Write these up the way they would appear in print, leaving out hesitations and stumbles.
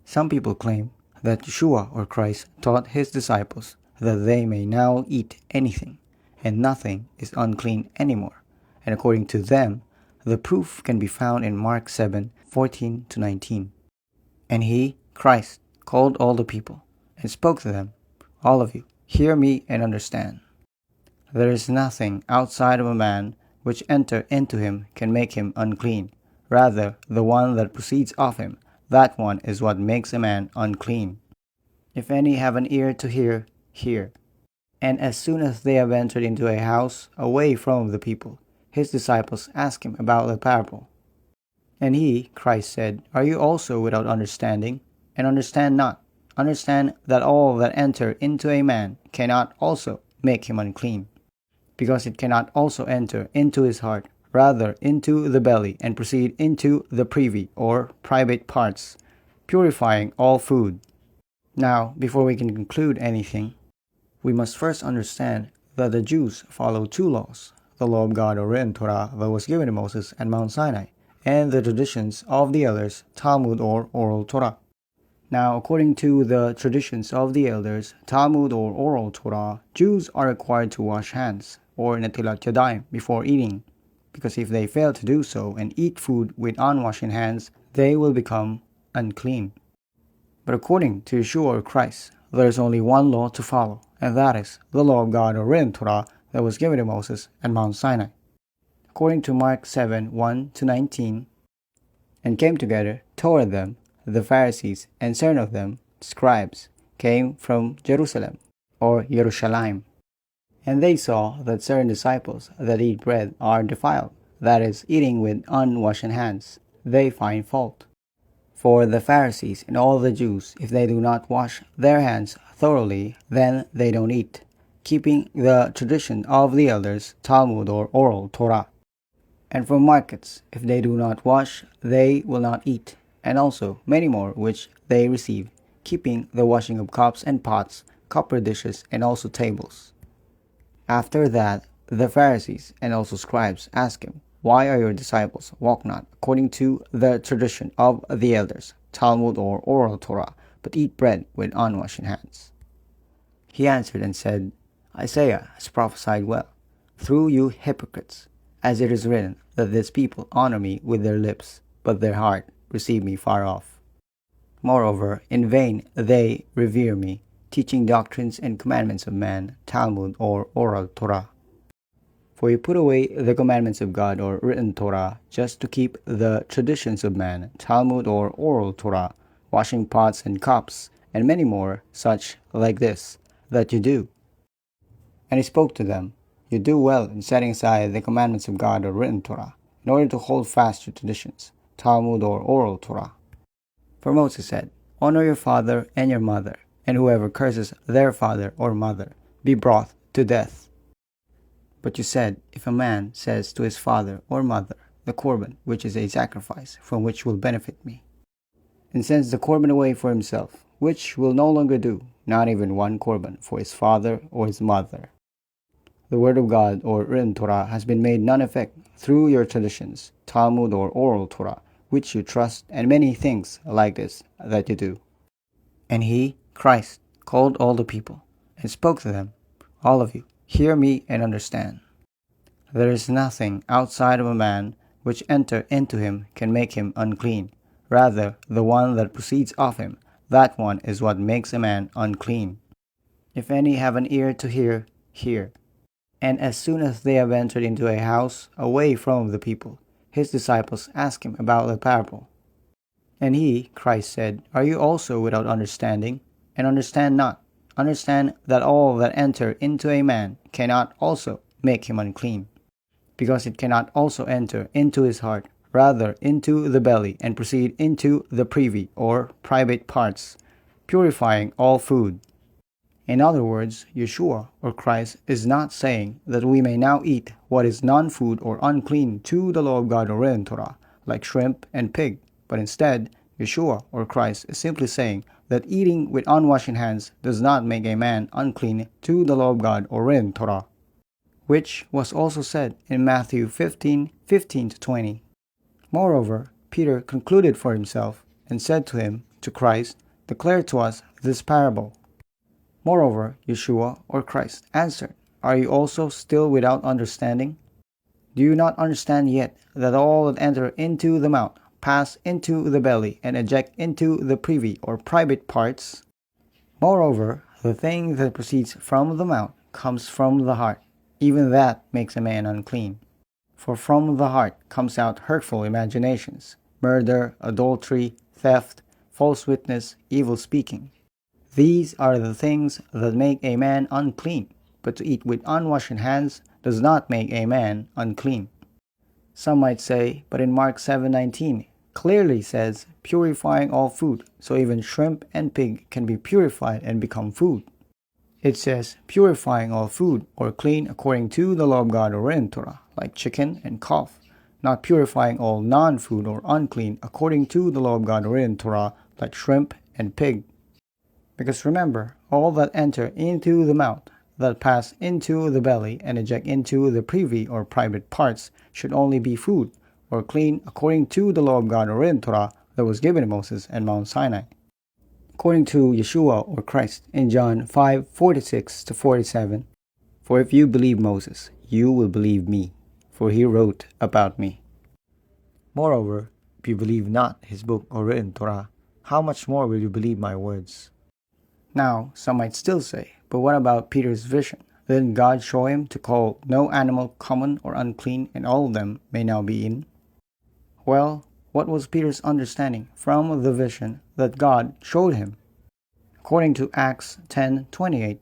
Some people claim that Yeshua or Christ taught his disciples that they may now eat anything, and nothing is unclean anymore. And according to them, the proof can be found in Mark 7:14-19. And he, Christ, called all the people, and spoke to them, "All of you, hear me and understand. There is nothing outside of a man which enter into him can make him unclean. Rather, the one that proceeds of him, that one is what makes a man unclean. If any have an ear to hear, hear." And as soon as they have entered into a house away from the people, his disciples asked him about the parable. And he, Christ, said, "Are you also without understanding? And understand not? Understand that all that enter into a man cannot also make him unclean, because it cannot also enter into his heart, rather into the belly, and proceed into the privy or private parts, purifying all food." Now, before we can conclude anything, we must first understand that the Jews follow two laws: the law of God or written Torah that was given to Moses at Mount Sinai, and the traditions of the elders, Talmud or oral Torah. Now, according to the traditions of the elders, Talmud or oral Torah, Jews are required to wash hands, or netilat yadayim, before eating, because if they fail to do so and eat food with unwashed hands, they will become unclean. But according to Yeshua or Christ, there is only one law to follow, and that is the law of God or written Torah that was given to Moses at Mount Sinai. According to Mark 7:1-19, "And came together toward them the Pharisees, and certain of them, scribes, came from Jerusalem, or Yerushalayim. And they saw that certain disciples that eat bread are defiled, that is, eating with unwashed hands. They find fault. For the Pharisees and all the Jews, if they do not wash their hands thoroughly, then they don't eat, keeping the tradition of the elders, Talmud or oral Torah. And from markets, if they do not wash, they will not eat, and also many more which they receive, keeping the washing of cups and pots, copper dishes, and also tables." After that, the Pharisees and also scribes asked him, "Why are your disciples walk not according to the tradition of the elders, Talmud or oral Torah, but eat bread with unwashed hands?" He answered and said, "Isaiah has prophesied well through you hypocrites, as it is written, that this people honor me with their lips, but their heart receive me far off. Moreover, in vain they revere me, teaching doctrines and commandments of man, Talmud or oral Torah. For you put away the commandments of God or written Torah just to keep the traditions of man, Talmud or oral Torah, washing pots and cups, and many more such like this, that you do." And he spoke to them, "You do well in setting aside the commandments of God or written Torah, in order to hold fast your traditions, Talmud or oral Torah. For Moses said, 'Honor your father and your mother, and whoever curses their father or mother be brought to death.' But you said, if a man says to his father or mother, 'The korban, which is a sacrifice, from which will benefit me,' and sends the korban away for himself, which will no longer do, not even one korban for his father or his mother. The word of God or written Torah has been made none effect through your traditions, Talmud or oral Torah, which you trust, and many things like this that you do." And he, Christ, called all the people, and spoke to them, "All of you, hear me and understand. There is nothing outside of a man which enter into him can make him unclean. Rather, the one that proceeds of him, that one is what makes a man unclean. If any have an ear to hear, hear." And as soon as they have entered into a house away from the people, his disciples asked him about the parable. And he, Christ, said, "Are you also without understanding? And understand not? Understand that all that enter into a man cannot also make him unclean, because it cannot also enter into his heart, rather into the belly, and proceed into the privy or private parts, purifying all food." In other words, Yeshua or Christ is not saying that we may now eat what is non-food or unclean to the law of God or written Torah, like shrimp and pig, but instead, Yeshua or Christ is simply saying that eating with unwashed hands does not make a man unclean to the law of God or written Torah, which was also said in Matthew 15:15-20. Moreover, Peter concluded for himself and said to him to Christ, declared to us this parable. Moreover, Yeshua or Christ answered, Are you also still without understanding? Do you not understand yet that all that enter into the mouth pass into the belly and eject into the privy or private parts? Moreover, the thing that proceeds from the mouth comes from the heart, even that makes a man unclean. For from the heart comes out hurtful imaginations, murder, adultery, theft, false witness, evil speaking. These are the things that make a man unclean, but to eat with unwashed hands does not make a man unclean. Some might say, but in Mark 7:19 clearly says, purifying all food, so even shrimp and pig can be purified and become food. It says, purifying all food, or clean according to the law of God or in Torah, like chicken and calf, not purifying all non-food or unclean according to the law of God or in Torah, like shrimp and pig. Because remember, all that enter into the mouth, that pass into the belly and eject into the privy or private parts, should only be food, or clean according to the law of God or in Torah that was given to Moses at Mount Sinai. According to Yeshua or Christ in John 5:46-47, For if you believe Moses, you will believe me, for he wrote about me. Moreover, if you believe not his book or written Torah, how much more will you believe my words? Now, some might still say, but what about Peter's vision? Didn't God show him to call no animal common or unclean, and all of them may now be eaten? Well, what was Peter's understanding from the vision that God showed him? According to Acts 10:28,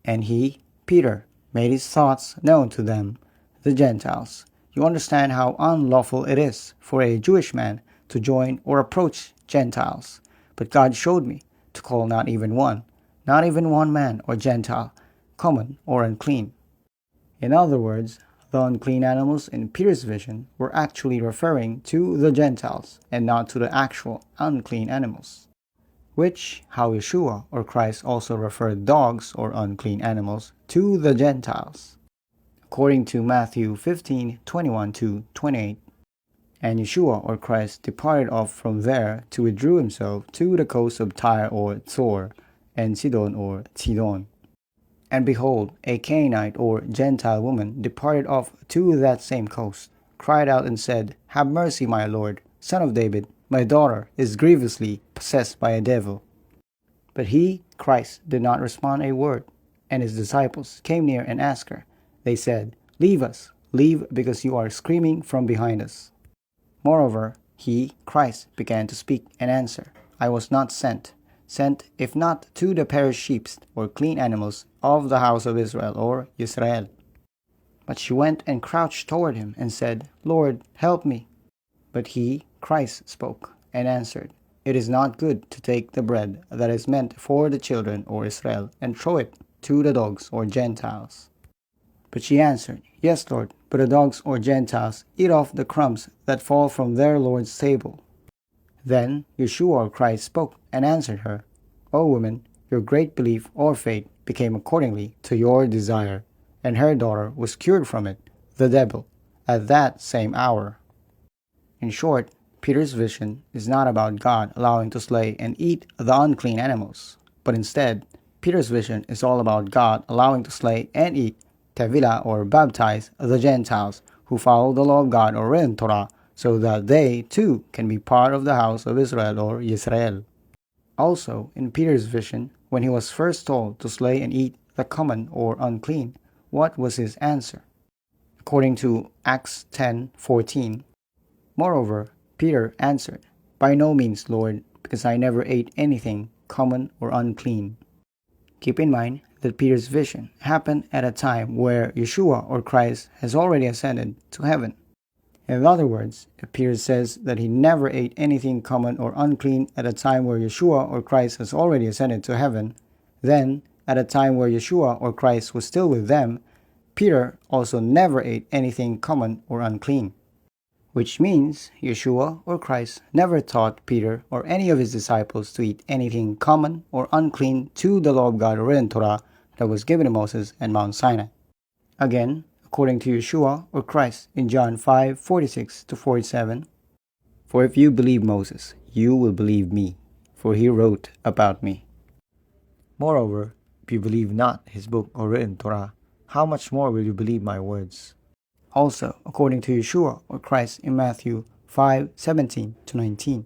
and he, Peter, made his thoughts known to them, the Gentiles. You understand how unlawful it is for a Jewish man to join or approach Gentiles. But God showed me to call not even one man or Gentile, common or unclean. In other words, the unclean animals in Peter's vision were actually referring to the Gentiles and not to the actual unclean animals. Which, how Yeshua or Christ also referred dogs or unclean animals to the Gentiles. According to Matthew 15:21-28, and Yeshua or Christ departed off from there to withdrew himself to the coast of Tyre or Tzor, and Sidon or Tidon. And behold, a Canaanite or Gentile woman departed off to that same coast, cried out and said, Have mercy, my Lord, Son of David, my daughter is grievously possessed by a devil. But he, Christ, did not respond a word, and his disciples came near and asked her. They said, Leave us, leave, because you are screaming from behind us. Moreover, he, Christ, began to speak and answer, I was not sent, if not to the perished sheep or clean animals of the house of Israel or Yisrael. But she went and crouched toward him and said, Lord, help me. But he, Christ, spoke and answered, It is not good to take the bread that is meant for the children or Israel and throw it to the dogs or Gentiles. But she answered, Yes, Lord, but the dogs or Gentiles eat off the crumbs that fall from their Lord's table. Then Yeshua or Christ spoke and answered her, O woman, your great belief or faith became accordingly to your desire, and her daughter was cured from it, the devil, at that same hour. In short, Peter's vision is not about God allowing to slay and eat the unclean animals, but instead, Peter's vision is all about God allowing to slay and eat, tevilah or baptize, the Gentiles who follow the law of God or in Torah, so that they too can be part of the house of Israel or Yisrael. Also, in Peter's vision, when he was first told to slay and eat the common or unclean, what was his answer? According to Acts 10:14, Moreover, Peter answered, By no means, Lord, because I never ate anything common or unclean. Keep in mind that Peter's vision happened at a time where Yeshua or Christ has already ascended to heaven. In other words, if Peter says that he never ate anything common or unclean at a time where Yeshua or Christ has already ascended to heaven, then, at a time where Yeshua or Christ was still with them, Peter also never ate anything common or unclean. Which means Yeshua or Christ never taught Peter or any of his disciples to eat anything common or unclean to the law of God or in Torah that was given to Moses at Mount Sinai. Again, according to Yeshua or Christ in John 5:46-47, For if you believe Moses, you will believe me, for he wrote about me. Moreover, if you believe not his book or written Torah, how much more will you believe my words? Also, according to Yeshua or Christ in Matthew 5:17-19,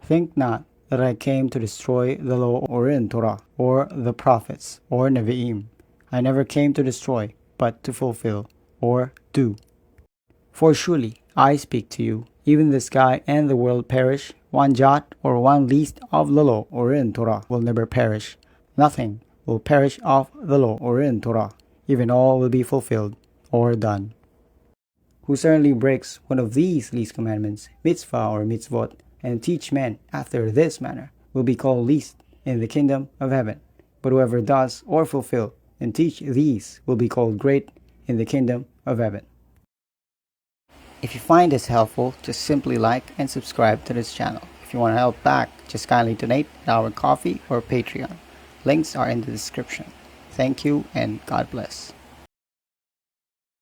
think not that I came to destroy the law or written Torah, or the prophets, or Nevi'im. I never came to destroy, but to fulfill, or do. For surely I speak to you, even the sky and the world perish, one jot or one least of the law or written Torah will never perish. Nothing will perish of the law or written Torah, even all will be fulfilled, or done. Who certainly breaks one of these least commandments, mitzvah or mitzvot, and teach men after this manner, will be called least in the kingdom of heaven. But whoever does or fulfill and teach these will be called great in the kingdom of heaven. If you find this helpful, just simply like and subscribe to this channel. If you want to help back, just kindly donate at our Ko-fi or Patreon. Links are in the description. Thank you and God bless.